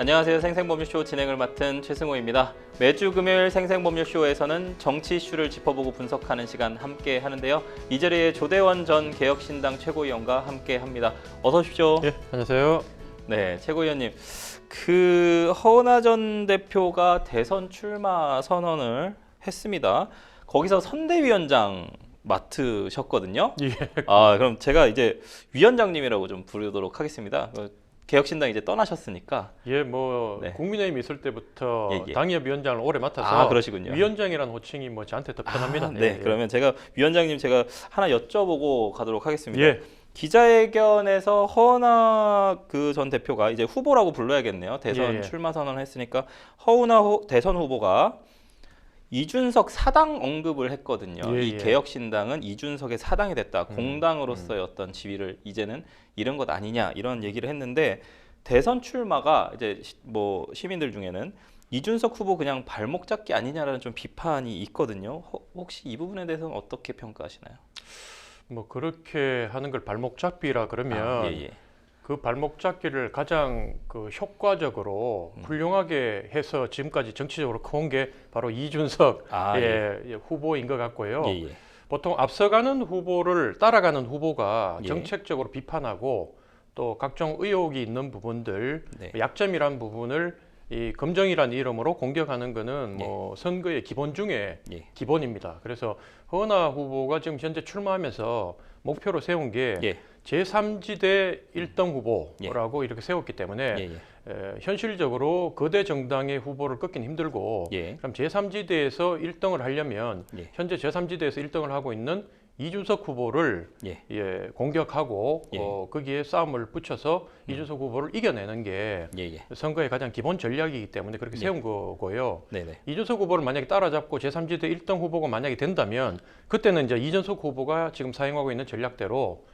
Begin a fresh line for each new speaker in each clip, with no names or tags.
안녕하세요. 생생법률쇼 진행을 맡은 최승호입니다. 매주 금요일 생생법률쇼에서는 정치 이슈를 짚어보고 분석하는 시간 함께 하는데요. 이 자리에 조대원 전 개혁신당 최고위원과 함께 합니다. 어서 오십시오.
예, 안녕하세요.
네, 최고위원님. 허은하 전 대표가 대선 출마 선언을 했습니다. 거기서 선대위원장 맡으셨거든요.
예.
그럼 제가 이제 위원장님이라고 좀 부르도록 하겠습니다. 개혁신당 이제 떠나셨으니까.
네. 국민의힘 있을 때부터 당협위원장을 오래 맡아서
그러시군요.
위원장이라는 호칭이 저한테 더 편합니다.
네, 그러면 제가 위원장님 하나 여쭤보고 가도록 하겠습니다.
예.
기자회견에서 허은하 전 대표가 이제 후보라고 불러야겠네요. 대선
예.
출마 선언을 했으니까 허은하 대선 후보가 이준석 사당 언급을 했거든요.
예.
이 개혁신당은 이준석의 사당이 됐다. 공당으로서의 어떤 지위를 이제는 잃은 것 아니냐 이런 얘기를 했는데 대선 출마가 이제 시민들 중에는 이준석 후보 그냥 발목 잡기 아니냐라는 좀 비판이 있거든요. 혹시 이 부분에 대해서는 어떻게 평가하시나요?
그렇게 하는 걸 발목 잡기라 그러면 그 발목 잡기를 가장 효과적으로 훌륭하게 해서 지금까지 정치적으로 커온 게 바로 이준석 후보인 것 같고요. 보통 앞서가는 후보를 따라가는 후보가 정책적으로 비판하고 또 각종 의혹이 있는 부분들, 약점이란 부분을 이 검정이라는 이름으로 공격하는 것은 선거의 기본 중에 기본입니다. 그래서 허은하 후보가 지금 현재 출마하면서 목표로 세운 게 제3지대 1등 후보라고 이렇게 세웠기 때문에 현실적으로 거대 정당의 후보를 꺾긴 힘들고 그럼 제3지대에서 1등을 하려면 현재 제3지대에서 1등을 하고 있는 이준석 후보를 공격하고 거기에 싸움을 붙여서 이준석 후보를 이겨내는 게 선거의 가장 기본 전략이기 때문에 그렇게 세운 거고요. 이준석 후보를 만약에 따라잡고 제3지대 1등 후보가 만약에 된다면 그때는 이제 이준석 후보가 지금 사용하고 있는 전략대로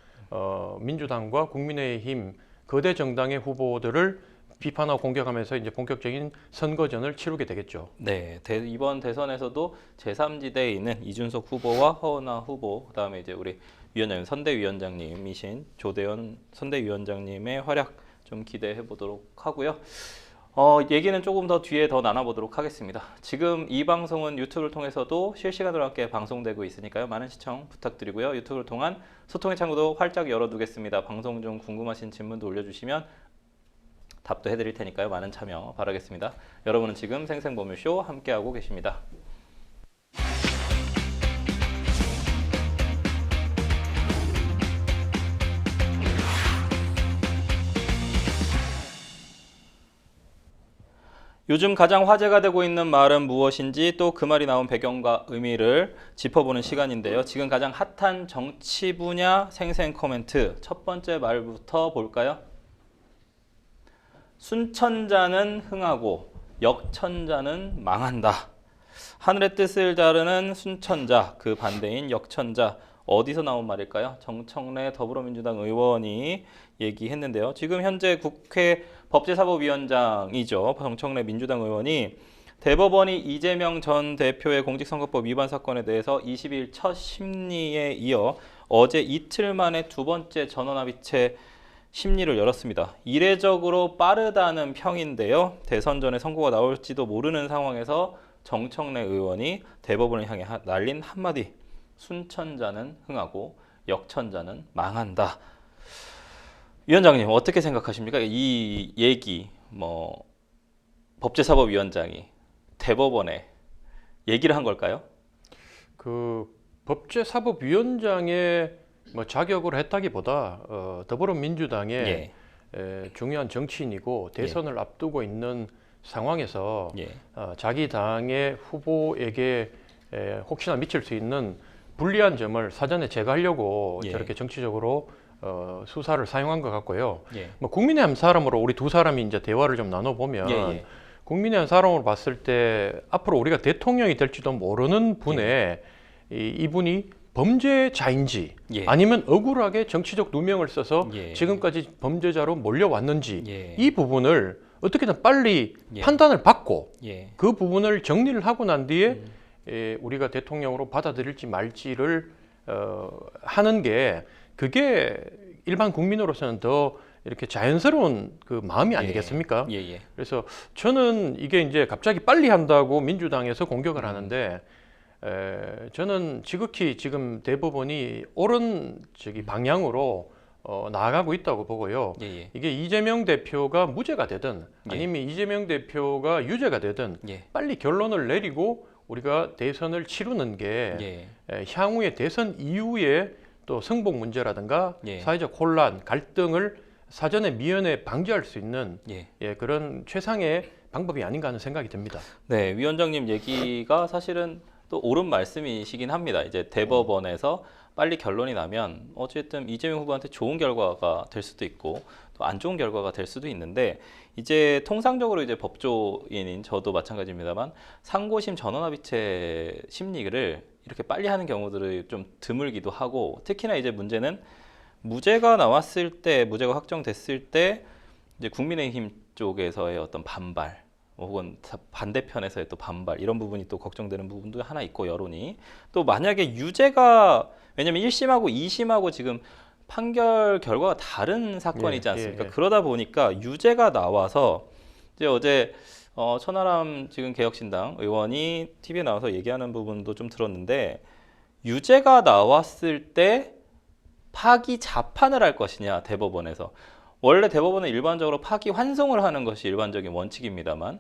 민주당과 국민의힘 거대 정당의 후보들을 비판하고 공격하면서 이제 본격적인 선거전을 치르게 되겠죠.
네, 이번 대선에서도 제3지대에 있는 이준석 후보와 허은하 후보, 그다음에 이제 우리 위원장님, 선대위원장님이신 조대원 선대위원장님의 활약 좀 기대해 보도록 하고요. 얘기는 조금 더 뒤에 더 나눠보도록 하겠습니다. 지금 이 방송은 유튜브를 통해서도 실시간으로 함께 방송되고 있으니까요. 많은 시청 부탁드리고요. 유튜브를 통한 소통의 창구도 활짝 열어두겠습니다. 방송 중 궁금하신 질문도 올려주시면 답도 해드릴 테니까요. 많은 참여 바라겠습니다. 여러분은 지금 생생법률쇼 함께하고 계십니다. 요즘 가장 화제가 되고 있는 말은 무엇인지 또 그 말이 나온 배경과 의미를 짚어보는 시간인데요. 지금 가장 핫한 정치 분야 생생 코멘트 첫 번째 말부터 볼까요? 순천자는 흥하고 역천자는 망한다. 하늘의 뜻을 다루는 순천자, 그 반대인 역천자. 어디서 나온 말일까요? 정청래 더불어민주당 의원이 얘기했는데요. 지금 현재 국회 법제사법위원장이죠. 정청래 민주당 의원이 대법원이 이재명 전 대표의 공직선거법 위반 사건에 대해서 20일 첫 심리에 이어 어제 이틀 만에 두 번째 전원합의체 심리를 열었습니다. 이례적으로 빠르다는 평인데요. 대선 전에 선고가 나올지도 모르는 상황에서 정청래 의원이 대법원을 향해 날린 한마디. 순천자는 흥하고 역천자는 망한다. 위원장님 어떻게 생각하십니까? 이 얘기 법제사법위원장이 대법원에 얘기를 한 걸까요?
그 법제사법위원장의 자격으로 했다기보다 더불어민주당의 중요한 정치인이고 대선을 앞두고 있는 상황에서 자기 당의 후보에게 혹시나 미칠 수 있는 불리한 점을 사전에 제거하려고 저렇게 정치적으로 수사를 사용한 것 같고요. 국민의 한 사람으로 우리 두 사람이 이제 대화를 좀 나눠보면 국민의 한 사람으로 봤을 때 앞으로 우리가 대통령이 될지도 모르는 분의 이분이 범죄자인지 아니면 억울하게 정치적 누명을 써서 지금까지 범죄자로 몰려왔는지 이 부분을 어떻게든 빨리 판단을 받고 그 부분을 정리를 하고 난 뒤에 우리가 대통령으로 받아들일지 말지를 하는 게 그게 일반 국민으로서는 더 이렇게 자연스러운 그 마음이
예.
아니겠습니까?
예, 예.
그래서 저는 이게 이제 갑자기 빨리 한다고 민주당에서 공격을 하는데 저는 지극히 지금 대법원이 옳은 방향으로 나아가고 있다고 보고요.
예, 예.
이게 이재명 대표가 무죄가 되든
예.
아니면 이재명 대표가 유죄가 되든
예.
빨리 결론을 내리고 우리가 대선을 치르는 게
예.
향후에 대선 이후에 또 성폭 문제라든가
예.
사회적 혼란, 갈등을 사전에 미연에 방지할 수 있는
예.
그런 최상의 방법이 아닌가 하는 생각이 듭니다.
네, 위원장님 얘기가 사실은 또 옳은 말씀이시긴 합니다. 이제 대법원에서 빨리 결론이 나면 어쨌든 이재명 후보한테 좋은 결과가 될 수도 있고 또 안 좋은 결과가 될 수도 있는데 이제 통상적으로 이제 법조인인 저도 마찬가지입니다만 상고심 전원합의체 심리를 이렇게 빨리 하는 경우들이 좀 드물기도 하고 특히나 이제 문제는 무죄가 나왔을 때 무죄가 확정됐을 때 이제 국민의힘 쪽에서의 어떤 반발 혹은 반대편에서의 또 반발 이런 부분이 또 걱정되는 부분도 하나 있고 여론이 또 만약에 유죄가 왜냐면 1심하고 2심하고 지금 판결 결과가 다른 사건이지 않습니까? 그러다 보니까 유죄가 나와서 이제 어제 천하람 지금 개혁신당 의원이 TV에 나와서 얘기하는 부분도 좀 들었는데 유죄가 나왔을 때 파기 자판을 할 것이냐 대법원에서 원래 대법원은 일반적으로 파기 환송을 하는 것이 일반적인 원칙입니다만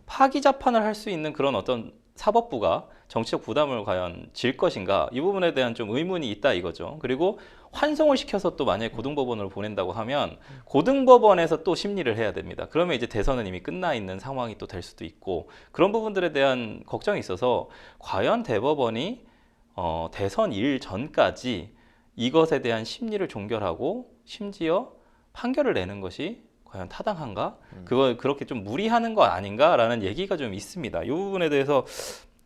파기 자판을 할 수 있는 그런 어떤 사법부가 정치적 부담을 과연 질 것인가 이 부분에 대한 좀 의문이 있다 이거죠. 그리고 환송을 시켜서 또 만약에 고등법원으로 보낸다고 하면 고등법원에서 또 심리를 해야 됩니다. 그러면 이제 대선은 이미 끝나 있는 상황이 또 될 수도 있고 그런 부분들에 대한 걱정이 있어서 과연 대법원이 대선 일 전까지 이것에 대한 심리를 종결하고 심지어 판결을 내는 것이 과연 타당한가? 그걸 그렇게 좀 무리하는 거 아닌가라는 얘기가 좀 있습니다. 이 부분에 대해서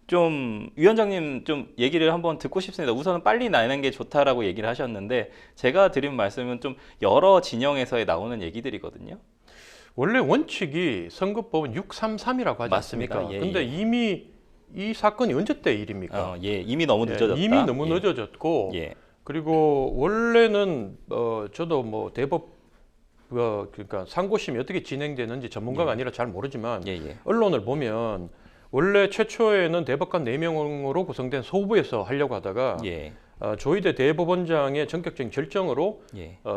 좀 위원장님 좀 얘기를 한번 듣고 싶습니다. 우선은 빨리 나는 게 좋다라고 얘기를 하셨는데 제가 드린 말씀은 좀 여러 진영에서 나오는 얘기들이거든요.
원래 원칙이 선거법은 633이라고 하지
맞습니다.
않습니까?
예,
근데
예.
이미 이 사건이 언제 때 일입니까?
예, 이미 너무 늦어졌다.
이미 너무 늦어졌고
예.
그리고 원래는 저도 뭐 대법 그러니까 상고심이 어떻게 진행되는지 전문가가 아니라 잘 모르지만 언론을 보면 원래 최초에는 대법관 4명으로 구성된 소부에서 하려고 하다가 조희대 대법원장의 전격적인 결정으로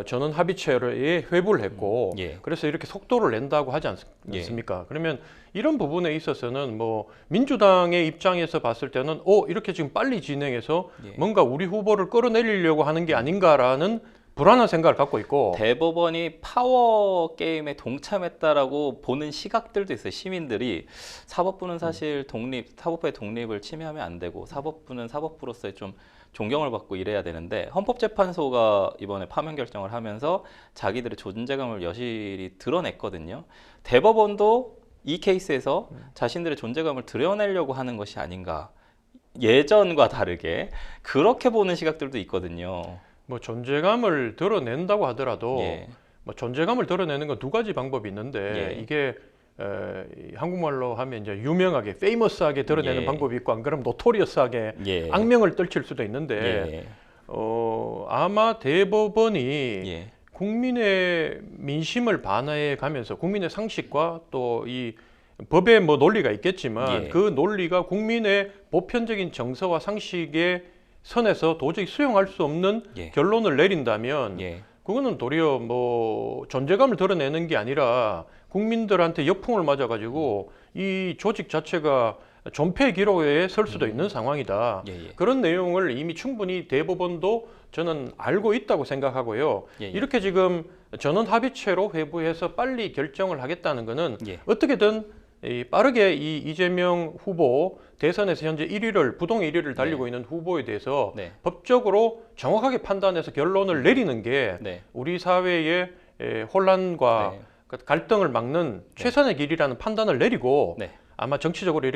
전원 합의체에 회부를 했고 그래서 이렇게 속도를 낸다고 하지 않습니까? 그러면 이런 부분에 있어서는 뭐 민주당의 입장에서 봤을 때는 이렇게 지금 빨리 진행해서 뭔가 우리 후보를 끌어내리려고 하는 게 아닌가라는 불안한 생각을 갖고 있고
대법원이 파워 게임에 동참했다라고 보는 시각들도 있어요. 시민들이 사법부는 사실 사법부의 독립을 침해하면 안 되고 사법부는 사법부로서의 좀 존경을 받고 이래야 되는데 헌법재판소가 이번에 파면 결정을 하면서 자기들의 존재감을 여실히 드러냈거든요. 대법원도 이 케이스에서 자신들의 존재감을 드러내려고 하는 것이 아닌가. 예전과 다르게 그렇게 보는 시각들도 있거든요.
뭐 존재감을 드러낸다고 하더라도 뭐 존재감을 드러내는 건 두 가지 방법이 있는데 이게 한국말로 하면 이제 유명하게 페이머스하게 드러내는 방법이 있고 안 그러면 노토리어스하게 악명을 떨칠 수도 있는데 아마 대법원이 국민의 민심을 반영해 가면서 국민의 상식과 또 이 법의 뭐 논리가 있겠지만 그 논리가 국민의 보편적인 정서와 상식에 선에서 도저히 수용할 수 없는 결론을 내린다면 그거는 도리어 뭐 존재감을 드러내는 게 아니라 국민들한테 역풍을 맞아가지고 이 조직 자체가 존폐 기록에 설 수도 있는 상황이다. 그런 내용을 이미 충분히 대법원도 저는 알고 있다고 생각하고요. 이렇게 지금 전원 합의체로 회부해서 빨리 결정을 하겠다는 거는 어떻게든 빠르게 이 이재명 후보 대선에서 현재 1위를 부동 1위를 달리고 있는 후보에 대해서 법적으로 정확하게 판단해서 결론을 내리는 게 우리 사회의 혼란과 갈등을 막는 최선의 길이라는 판단을 내리고 아마 정치적으로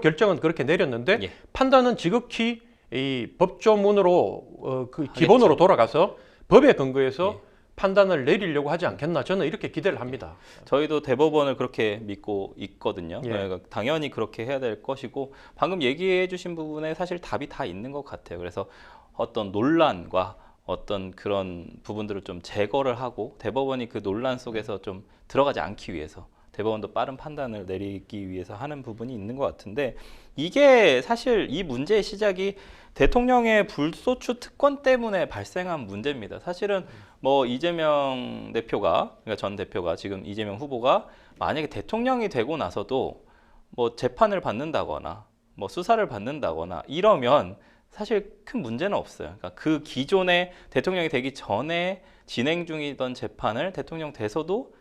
결정은 그렇게 내렸는데 판단은 지극히 이 법조문으로 기본으로 돌아가서 법에 근거해서 판단을 내리려고 하지 않겠나 저는 이렇게 기대를 합니다.
저희도 대법원을 그렇게 믿고 있거든요. 그러니까 당연히 그렇게 해야 될 것이고 방금 얘기해 주신 부분에 사실 답이 다 있는 것 같아요. 그래서 어떤 논란과 어떤 그런 부분들을 좀 제거를 하고 대법원이 그 논란 속에서 좀 들어가지 않기 위해서 대법원도 빠른 판단을 내리기 위해서 하는 부분이 있는 것 같은데 이게 사실 이 문제의 시작이 대통령의 불소추 특권 때문에 발생한 문제입니다. 사실은 뭐 이재명 대표가 그러니까 전 대표가 지금 이재명 후보가 만약에 대통령이 되고 나서도 뭐 재판을 받는다거나 뭐 수사를 받는다거나 이러면 사실 큰 문제는 없어요. 그러니까 그 기존의 대통령이 되기 전에 진행 중이던 재판을 대통령 돼서도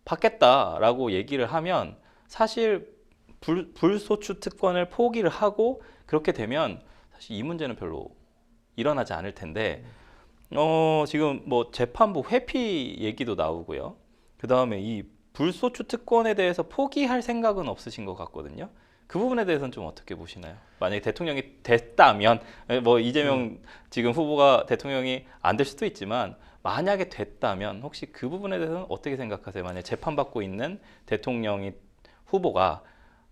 받겠다라고 얘기를 하면 사실 불소추 특권을 포기를 하고 그렇게 되면 사실 이 문제는 별로 일어나지 않을 텐데 지금 뭐 재판부 회피 얘기도 나오고요. 그 다음에 이 불소추 특권에 대해서 포기할 생각은 없으신 것 같거든요. 그 부분에 대해서는 좀 어떻게 보시나요? 만약에 대통령이 됐다면 뭐 이재명 지금 후보가 대통령이 안 될 수도 있지만 만약에 됐다면 혹시 그 부분에 대해서는 어떻게 생각하세요? 만약에 재판받고 있는 후보가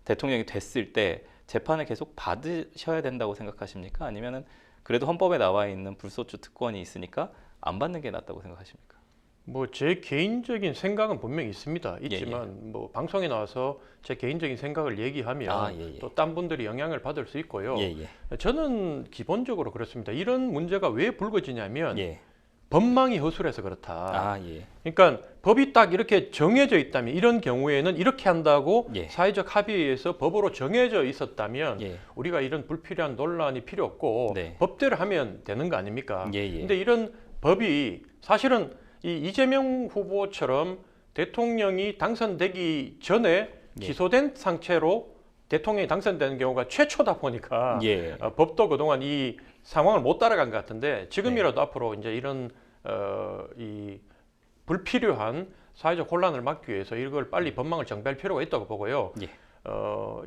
대통령이 됐을 때 재판을 계속 받으셔야 된다고 생각하십니까? 아니면은 그래도 헌법에 나와 있는 불소추 특권이 있으니까 안 받는 게 낫다고 생각하십니까?
뭐 제 개인적인 생각은 분명히 있지만 뭐 방송에 나와서 제 개인적인 생각을 얘기하면 또 딴 분들이 영향을 받을 수 있고요. 저는 기본적으로 그렇습니다. 이런 문제가 왜 불거지냐면 법망이 허술해서 그렇다. 그러니까 법이 딱 이렇게 정해져 있다면 이런 경우에는 이렇게 한다고 사회적 합의에 의해서 법으로 정해져 있었다면 우리가 이런 불필요한 논란이 필요 없고 법대로 하면 되는 거 아닙니까? 근데 이런 법이 사실은 이 이재명 후보처럼 대통령이 당선되기 전에 기소된 상태로 대통령이 당선되는 경우가 최초다 보니까 법도 그동안 이 상황을 못 따라간 것 같은데 지금이라도 앞으로 이제 이런 이 불필요한 사회적 혼란을 막기 위해서 이걸 빨리 법망을 정비할 필요가 있다고 보고요.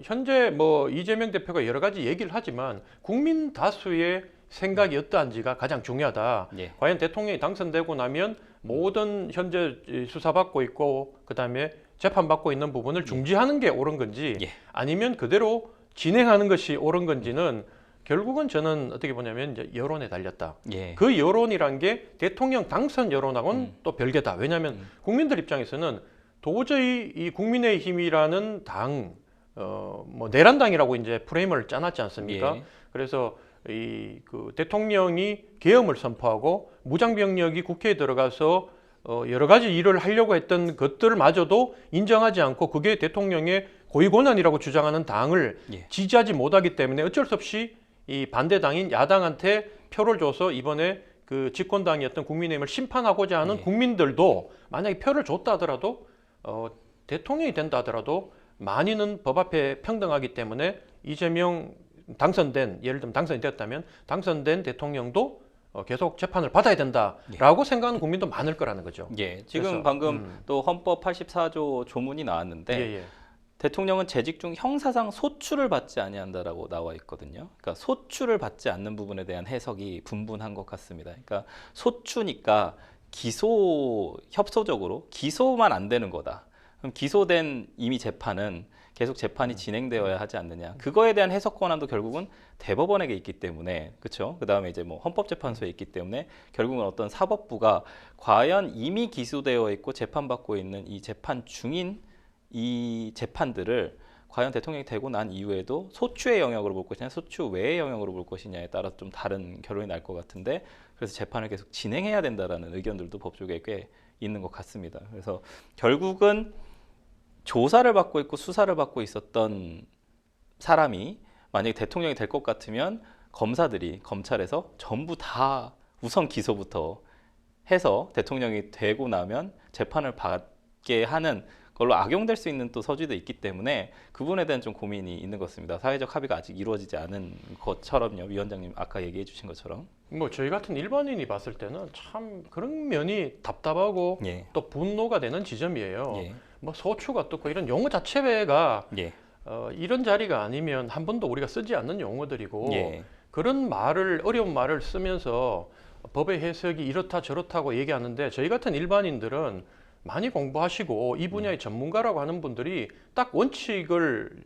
현재 뭐 이재명 대표가 여러 가지 얘기를 하지만 국민 다수의 생각이 어떠한지가 가장 중요하다. 과연 대통령이 당선되고 나면 모든 현재 수사받고 있고 그다음에 재판받고 있는 부분을 중지하는 게 옳은 건지 아니면 그대로 진행하는 것이 옳은 건지는 결국은 저는 어떻게 보냐면 이제 여론에 달렸다. 그 여론이란 게 대통령 당선 여론하고는 또 별개다. 왜냐하면 국민들 입장에서는 도저히 이 국민의힘이라는 당, 뭐 내란당이라고 이제 프레임을 짜놨지 않습니까? 그래서 그 대통령이 계엄을 선포하고 무장병력이 국회에 들어가서 여러 가지 일을 하려고 했던 것들마저도 인정하지 않고 그게 대통령의 고위 권한이라고 주장하는 당을 지지하지 못하기 때문에 어쩔 수 없이 이 반대당인 야당한테 표를 줘서 이번에 그 집권당이었던 국민의힘을 심판하고자 하는 국민들도 만약에 표를 줬다 하더라도 대통령이 된다 하더라도 많이는 법 앞에 평등하기 때문에 이재명 당선된 예를 들면 당선이 되었다면 당선된 대통령도 계속 재판을 받아야 된다라고 생각하는 국민도 많을 거라는 거죠.
지금 그래서, 방금 또 헌법 84조 조문이 나왔는데 대통령은 재직 중 형사상 소추를 받지 아니한다라고 나와 있거든요. 그러니까 소추를 받지 않는 부분에 대한 해석이 분분한 것 같습니다. 그러니까 소추니까 기소 협소적으로 기소만 안 되는 거다. 그럼 기소된 이미 재판은 계속 재판이 진행되어야 하지 않느냐. 그거에 대한 해석 권한도 결국은 대법원에게 있기 때문에 그렇죠. 그다음에 이제 뭐 헌법재판소에 있기 때문에 결국은 어떤 사법부가 과연 이미 기소되어 있고 재판받고 있는 이 재판 중인 이 재판들을 과연 대통령이 되고 난 이후에도 소추의 영역으로 볼 것이냐 소추 외의 영역으로 볼 것이냐에 따라서 좀 다른 결론이 날 것 같은데 그래서 재판을 계속 진행해야 된다라는 의견들도 법조계에 꽤 있는 것 같습니다. 그래서 결국은 조사를 받고 있고 수사를 받고 있었던 사람이 만약에 대통령이 될 것 같으면 검사들이 검찰에서 전부 다 우선 기소부터 해서 대통령이 되고 나면 재판을 받게 하는 걸로 악용될 수 있는 또 서지도 있기 때문에 그 부분에 대한 좀 고민이 있는 것 같습니다. 사회적 합의가 아직 이루어지지 않은 것처럼요. 위원장님 아까 얘기해 주신 것처럼.
뭐 저희 같은 일반인이 봤을 때는 참 그런 면이 답답하고 또 분노가 되는 지점이에요. 뭐 소추가 어떻고 이런 용어 자체가 이런 자리가 아니면 한 번도 우리가 쓰지 않는 용어들이고 그런 말을 어려운 말을 쓰면서 법의 해석이 이렇다 저렇다고 얘기하는데 저희 같은 일반인들은 많이 공부하시고 이 분야의 전문가라고 하는 분들이 딱 원칙을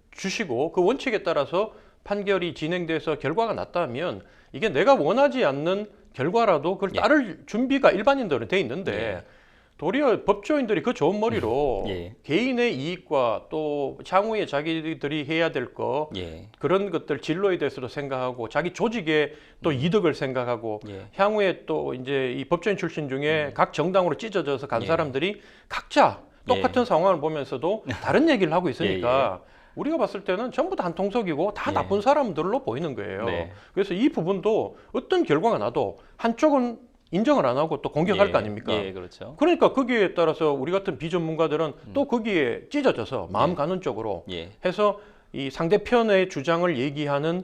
주시고 그 원칙에 따라서 판결이 진행돼서 결과가 났다면 이게 내가 원하지 않는 결과라도 그걸
예.
따를 준비가 일반인들은 돼 있는데
예.
도리어 법조인들이 그 좋은 머리로
예.
개인의 이익과 또 향후에 자기들이 해야 될 거
예.
그런 것들 진로에 대해서도 생각하고 자기 조직의 또 이득을 생각하고
예.
향후에 또 이제 이 법조인 출신 중에 각 정당으로 찢어져서 간
예.
사람들이 각자 똑같은 상황을 보면서도 다른 얘기를 하고 있으니까 우리가 봤을 때는 전부 다 한 통속이고 다
예.
나쁜 사람들로 보이는 거예요.
네.
그래서 이 부분도 어떤 결과가 나도 한쪽은 인정을 안 하고 또 공격할
예.
거 아닙니까?
예, 그렇죠.
그러니까 거기에 따라서 우리 같은 비전문가들은 또 거기에 찢어져서 마음
예.
가는 쪽으로
예.
해서 이 상대편의 주장을 얘기하는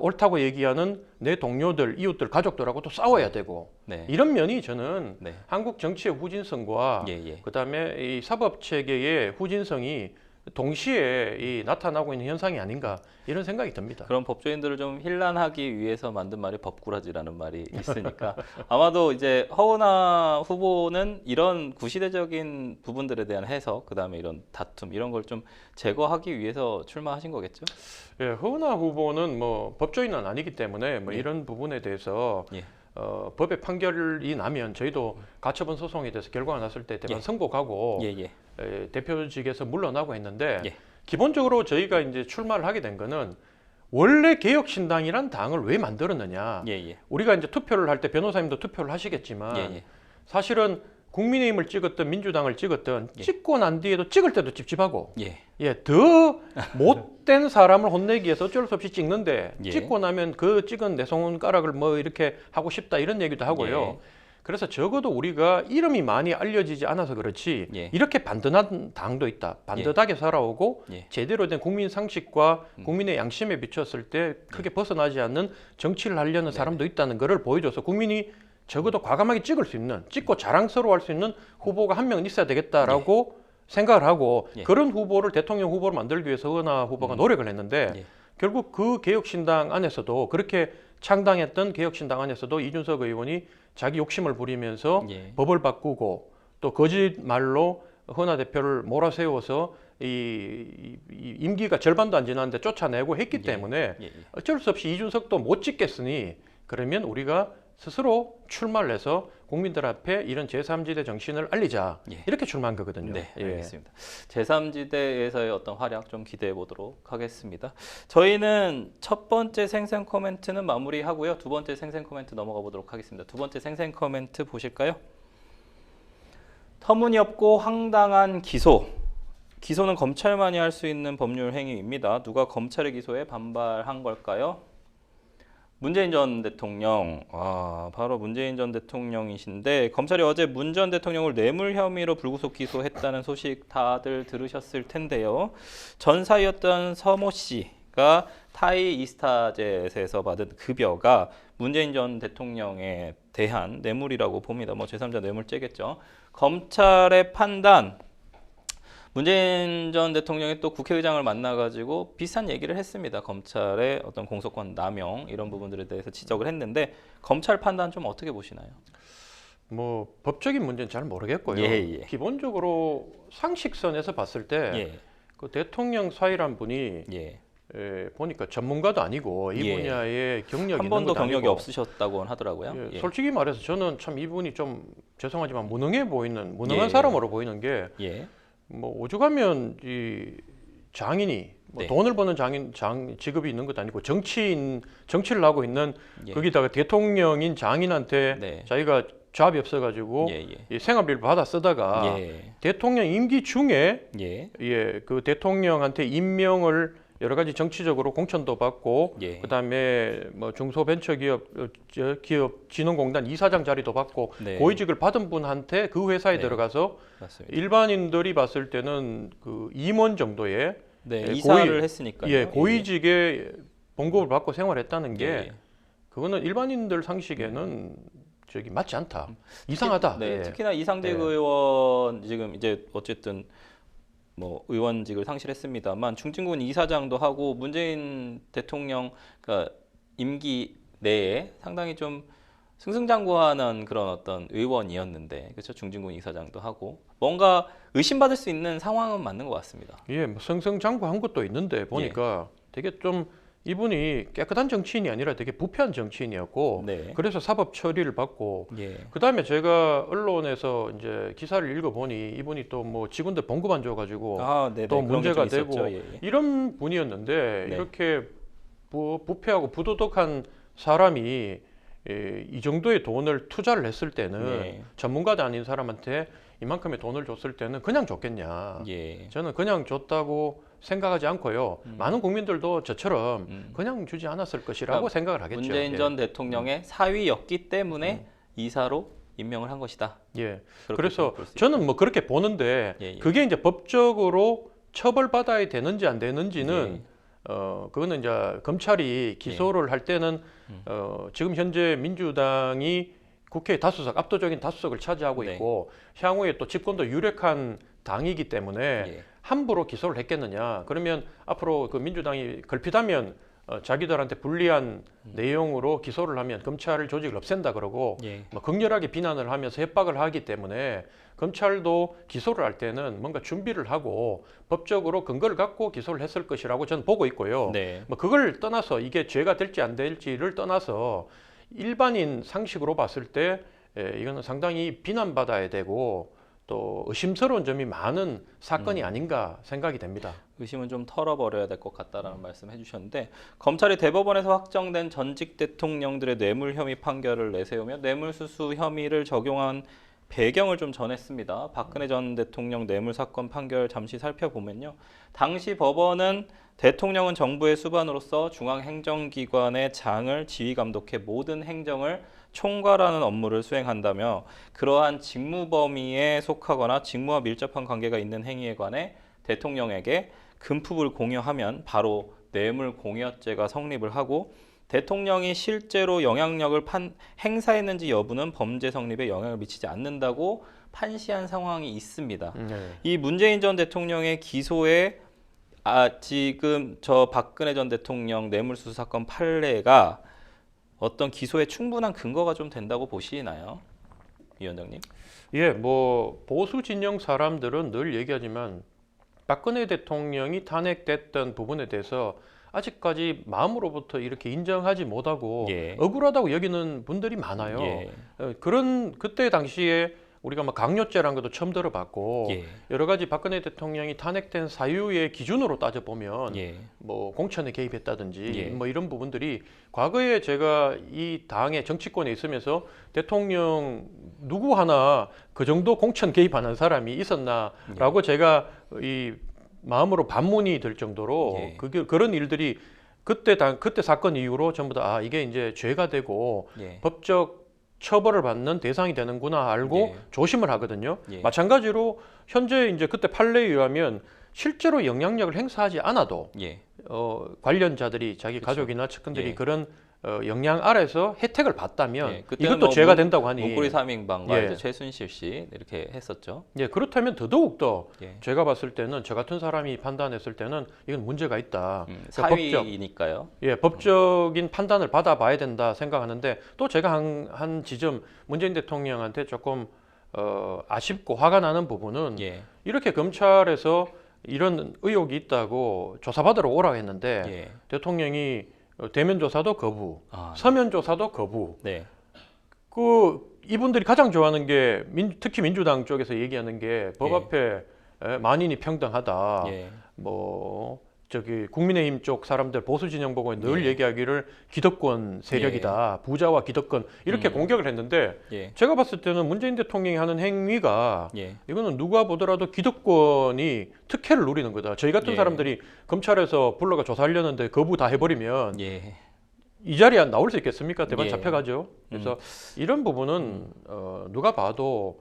옳다고 얘기하는 내 동료들, 이웃들, 가족들하고 또 싸워야 되고
네.
이런 면이 저는
네.
한국 정치의 후진성과
예, 예.
그다음에 이 사법 체계의 후진성이 동시에 이 나타나고 있는 현상이 아닌가 이런 생각이 듭니다.
그런 법조인들을 좀 힐난하기 위해서 만든 말이 법꾸라지라는 말이 있으니까 아마도 이제 허은하 후보는 이런 구시대적인 부분들에 대한 해석, 그다음에 이런 다툼 이런 걸 좀 제거하기 위해서 출마하신 거겠죠?
예, 허은하 후보는 뭐 법조인은 아니기 때문에 뭐
예.
이런 부분에 대해서
예.
법의 판결이 나면 저희도 가처분 소송에 대해서 결과가 났을 때 대만
예.
선고하고
예, 예.
대표직에서 물러나고 했는데
예.
기본적으로 저희가 이제 출마를 하게 된 거는 원래 개혁신당이란 당을 왜 만들었느냐.
예, 예.
우리가 이제 투표를 할 때 변호사님도 투표를 하시겠지만
예, 예.
사실은 국민의힘을 찍었든 민주당을 찍었든
예.
찍고 난 뒤에도 찍을 때도 찝찝하고
예.
더 못된 사람을 혼내기 위해서 어쩔 수 없이 찍는데
예.
찍고 나면 그 찍은 내 손가락을 뭐 이렇게 하고 싶다 이런 얘기도 하고요.
예.
그래서 적어도 우리가 이름이 많이 알려지지 않아서 그렇지
예.
이렇게 반듯한 당도 있다. 반듯하게 살아오고
예.
제대로 된 국민 상식과 국민의 양심에 비쳤을 때 크게 벗어나지 않는 정치를 하려는 사람도 있다는 것을 보여줘서 국민이 적어도 과감하게 찍을 수 있는 찍고 자랑스러워할 수 있는 후보가 한 명은 있어야 되겠다라고 생각을 하고
예.
그런 후보를 대통령 후보로 만들기 위해서 허은하 후보가 노력을 했는데
예.
결국 그 개혁신당 안에서도 그렇게 창당했던 개혁신당 안에서도 이준석 의원이 자기 욕심을 부리면서
예.
법을 바꾸고 또 거짓말로 허은하 대표를 몰아세워서 이 임기가 절반도 안 지났는데 쫓아내고 했기
예.
때문에
예, 예.
어쩔 수 없이 이준석도 못 찍겠으니 그러면 우리가 스스로 출마를 해서 국민들 앞에 이런 제3지대 정신을 알리자
예.
이렇게 출마한 거거든요.
네,
예.
알겠습니다. 제3지대에서의 어떤 활약 좀 기대해 보도록 하겠습니다. 저희는 첫 번째 생생 코멘트는 마무리하고요. 두 번째 생생 코멘트 넘어가 보도록 하겠습니다. 두 번째 생생 코멘트 보실까요? 터무니없고 황당한 기소. 기소는 검찰만이 할 수 있는 법률 행위입니다. 누가 검찰의 기소에 반발한 걸까요? 문재인 전 대통령, 바로 문재인 전 대통령이신데 검찰이 어제 문 전 대통령을 뇌물 혐의로 불구속 기소했다는 소식 다들 들으셨을 텐데요. 전사였던 서모 씨가 타이 이스타젯에서 받은 급여가 문재인 전 대통령에 대한 뇌물이라고 봅니다. 뭐 제3자 뇌물죄겠죠. 검찰의 판단, 문재인 전 대통령이 또 국회의장을 만나가지고 비슷한 얘기를 했습니다. 검찰의 어떤 공소권 남용 이런 부분들에 대해서 지적을 했는데 검찰 판단 좀 어떻게 보시나요?
뭐 법적인 문제는 잘 모르겠고요.
예.
기본적으로 상식선에서 봤을 때 그
예,
대통령 사이란 분이
예.
보니까 전문가도 아니고 이
예.
분야에 경력이
한
있는
번도
것도
경력이
아니고
없으셨다고 하더라고요.
예,
예.
솔직히 말해서 저는 참 이분이 좀 죄송하지만 무능해 보이는 무능한
예.
사람으로 보이는 게
예.
뭐 오죽하면 이 장인이 뭐
네.
돈을 버는 직업이 있는 것도 아니고 정치를 하고 있는
예.
거기다가 대통령인 장인한테
네.
자기가 잡이 없어가지고
예,
이 생활비를 받아 쓰다가
예.
대통령 임기 중에
예.
그 대통령한테 임명을 여러 가지 정치적으로 공천도 받고
예.
그다음에 뭐 중소벤처기업 진흥공단 이사장 자리도 받고
네.
고위직을 받은 분한테 그 회사에
네.
들어가서
맞습니다.
일반인들이 봤을 때는 그 임원 정도의
네,
예,
이사를 했으니까요.
고위직의 봉급을 받고 생활했다는 게
예.
그거는 일반인들 상식에는 저기 맞지 않다. 이상하다.
네,
예.
특히나 이상직
네.
의원 지금 이제 어쨌든 뭐 의원직을 상실했습니다만 중진군 이사장도 하고 문재인 대통령 그러니까 임기 내에 상당히 좀 승승장구하는 그런 어떤 의원이었는데 그렇죠. 중진군 이사장도 하고 뭔가 의심받을 수 있는 상황은 맞는 것 같습니다.
예, 뭐 승승장구한 것도 있는데 보니까 되게 좀 이분이 깨끗한 정치인이 아니라 되게 부패한 정치인이었고
네.
그래서 사법 처리를 받고
예.
그다음에 제가 언론에서 이제 기사를 읽어보니 이분이 또 뭐 직원들 봉급 안 줘가지고
네네.
또
그런
문제가
게좀
되고
있었죠. 예, 예.
이런 분이었는데
네.
이렇게 부패하고 부도덕한 사람이 이 정도의 돈을 투자를 했을 때는
네.
전문가도 아닌 사람한테 이만큼의 돈을 줬을 때는 그냥 줬겠냐.
예.
저는 그냥 줬다고 생각하지 않고요. 많은 국민들도 저처럼 그냥 주지 않았을 것이라고
그러니까
생각을 하겠죠.
문재인 전 대통령의 사위였기 때문에 이사로 임명을 한 것이다.
예.
그렇게
그래서
볼수
저는 뭐 그렇게 보는데
예, 예.
그게 이제 법적으로 처벌받아야 되는지 안 되는지는
예.
그거는 이제 검찰이 기소를 할 때는 지금 현재 민주당이 국회 다수석 압도적인 다수석을 차지하고
네.
있고 향후에 또 집권도 유력한 당이기 때문에
예.
함부로 기소를 했겠느냐. 그러면 앞으로 그 민주당이 걸핏하면 자기들한테 불리한 내용으로 기소를 하면 검찰 조직을 없앤다 그러고
예.
뭐 극렬하게 비난을 하면서 협박을 하기 때문에 검찰도 기소를 할 때는 뭔가 준비를 하고 법적으로 근거를 갖고 기소를 했을 것이라고 저는 보고 있고요.
네.
뭐 그걸 떠나서 이게 죄가 될지 안 될지를 떠나서 일반인 상식으로 봤을 때 이거는 상당히 비난받아야 되고 또 의심스러운 점이 많은 사건이 아닌가 생각이 됩니다.
의심은 좀 털어버려야 될 것 같다라는 말씀 해주셨는데 검찰이 대법원에서 확정된 전직 대통령들의 뇌물 혐의 판결을 내세우며 뇌물수수 혐의를 적용한 배경을 좀 전했습니다. 박근혜 전 대통령 뇌물 사건 판결 잠시 살펴보면요. 당시 법원은 대통령은 정부의 수반으로서 중앙행정기관의 장을 지휘감독해 모든 행정을 총괄하는 업무를 수행한다며 그러한 직무 범위에 속하거나 직무와 밀접한 관계가 있는 행위에 관해 대통령에게 금품을 공여하면 바로 뇌물공여죄가 성립을 하고 대통령이 실제로 영향력을 행사했는지 여부는 범죄 성립에 영향을 미치지 않는다고 판시한 상황이 있습니다.
네.
이 문재인 전 대통령의 기소에 지금 저 박근혜 전 대통령 뇌물수수 사건 판례가 어떤 기소에 충분한 근거가 좀 된다고 보시나요, 위원장님?
예, 뭐 보수 진영 사람들은 늘 얘기하지만 박근혜 대통령이 탄핵됐던 부분에 대해서 아직까지 마음으로부터 이렇게 인정하지 못하고
예.
억울하다고 여기는 분들이 많아요.
예.
그런 그때 당시에 우리가 뭐 강요죄라는 것도 처음 들어봤고
예.
여러 가지 박근혜 대통령이 탄핵된 사유의 기준으로 따져 보면
예.
뭐 공천에 개입했다든지
예.
뭐 이런 부분들이 과거에 제가 이 당의 정치권에 있으면서 대통령 누구 하나 그 정도 공천 개입하는 사람이 있었나라고 제가 이 마음으로 반문이 들 정도로
예.
그런 일들이 그때 사건 이후로 전부 다 이게 이제 죄가 되고
예.
법적 처벌을 받는 대상이 되는구나 알고
예.
조심을 하거든요.
예.
마찬가지로 현재 이제 그때 판례에 의하면 실제로 영향력을 행사하지 않아도
예.
관련자들이 자기
그쵸.
가족이나 측근들이
예.
그런 영향 아래서 혜택을 받다면
예. 그때는
이것도
뭐
죄가 된다고 하니
문고리 3인방과
예.
이제 최순실 씨 이렇게 했었죠.
예, 그렇다면 더더욱더
예.
제가 봤을 때는 저 같은 사람이 판단했을 때는 이건 문제가 있다.
사위니까요.
법적인 판단을 받아봐야 된다 생각하는데 또 제가 한 지점 문재인 대통령한테 조금 아쉽고 화가 나는 부분은
예.
이렇게 검찰에서 이런 의혹이 있다고 조사받으러 오라고 했는데
예.
대통령이 대면 조사도 거부,
아,
서면 조사도 거부.
네.
이분들이 가장 좋아하는 게 특히 민주당 쪽에서 얘기하는 게 법
예.
앞에 만인이 평등하다.
예.
뭐 저기 국민의힘 쪽 사람들 보수 진영 보고 늘
예.
얘기하기를 기득권 세력이다. 부자와 기득권 이렇게 공격을 했는데
예.
제가 봤을 때는 문재인 대통령이 하는 행위가
예.
이거는 누가 보더라도 기득권이 특혜를 누리는 거다. 저희 같은
예.
사람들이 검찰에서 불러가 조사하려는데 거부 다 해버리면
예.
이 자리에 나올 수 있겠습니까? 대만
예.
잡혀가죠. 그래서 이런 부분은 누가 봐도